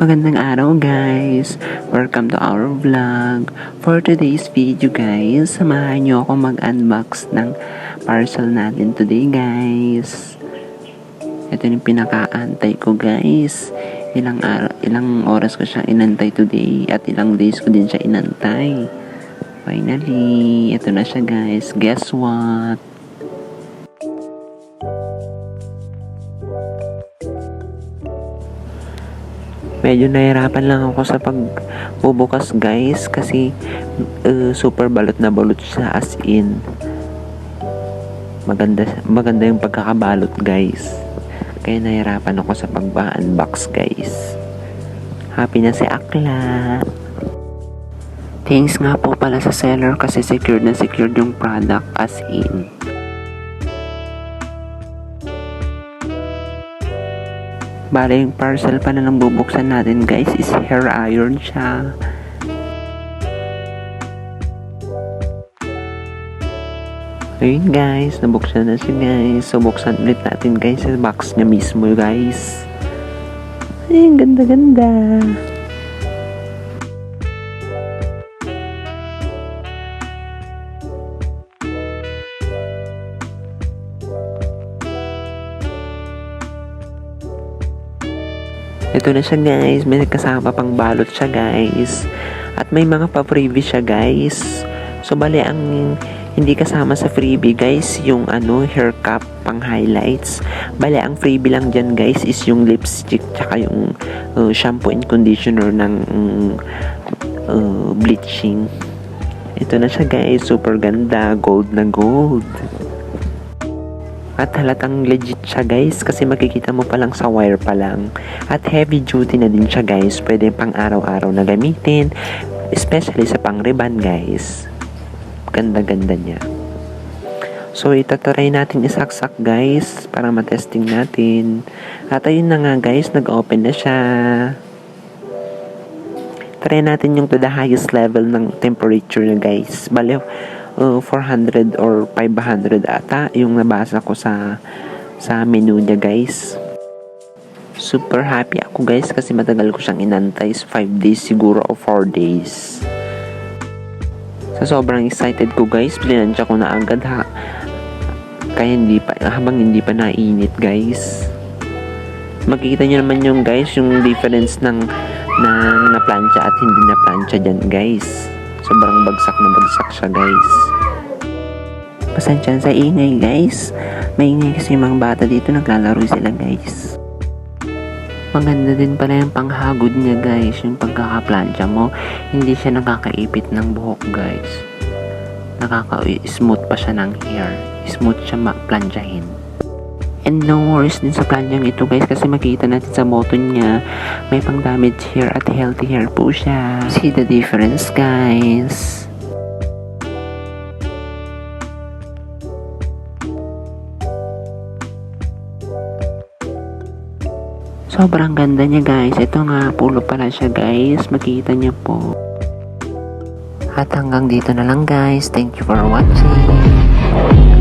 Magandang araw guys! Welcome to our vlog. For today's video guys, samahan nyo ako mag-unbox ng parcel natin today guys. Ito yung pinakaantay ko guys. Ilang oras ko siya inantay today at ilang days ko din siya inantay. Finally, ito na siya guys. Guess what? Medyo nahirapan lang ako sa pagbubukas guys kasi super balot na balot siya, as in maganda yung pagkakabalot guys, kaya nahirapan ako sa pag-unbox guys. Happy na si Akla. Thanks nga po pala sa seller kasi secured yung product, as in. Bale, yung parcel pa na lang bubuksan natin guys is hair iron siya. Ayun guys, nabuksan na siya guys. So, buksan ulit natin guys sa box niya mismo guys. Ay, ganda-ganda. Ito na siya guys, may kasama pang balot siya guys. At may mga pa-freebie siya guys. So bali ang hindi kasama sa freebie guys, yung hair cap pang highlights. Bali ang freebie lang dyan guys is yung lipstick tsaka yung shampoo and conditioner ng bleaching. Ito na siya guys, super ganda, gold na gold. At halatang legit siya guys kasi makikita mo pa lang sa wire pa lang. At heavy duty na din siya guys. Pwede pang araw-araw na gamitin. Especially sa pang ribbon guys. Ganda-ganda niya. So itatry natin isaksak guys para matesting natin. At ayun na nga guys, nag-open na siya. Try natin yung to the highest level ng temperature na guys. Bale 400 or 500 ata yung nabasa ko sa menu niya guys. Super happy ako guys kasi matagal ko siyang inantay, 5 days siguro o 4 days. Sobrang excited ko guys, plinansya ko na agad kaya habang hindi pa nainit guys. Makikita nyo naman yung guys yung difference ng na-plancha at hindi na-plancha dyan guys. Sobrang bagsak na bagsak siya guys. Pasensya sa ingay guys. Maingay kasi yung mga bata dito, naglalaro sila guys. Maganda din pala yung panghagod niya guys. Yung pagkakaplansya mo, hindi siya nakakaipit ng buhok guys. Nakaka-smooth pa siya ng hair. Smooth siya maplansyahin. And no worries din sa planchang ito guys kasi makikita natin sa button niya may pang damage hair at healthy hair po siya. See the difference guys. Sobrang ganda niya guys. Ito nga pulo pala siya guys. Makikita niyo po. At hanggang dito na lang guys. Thank you for watching.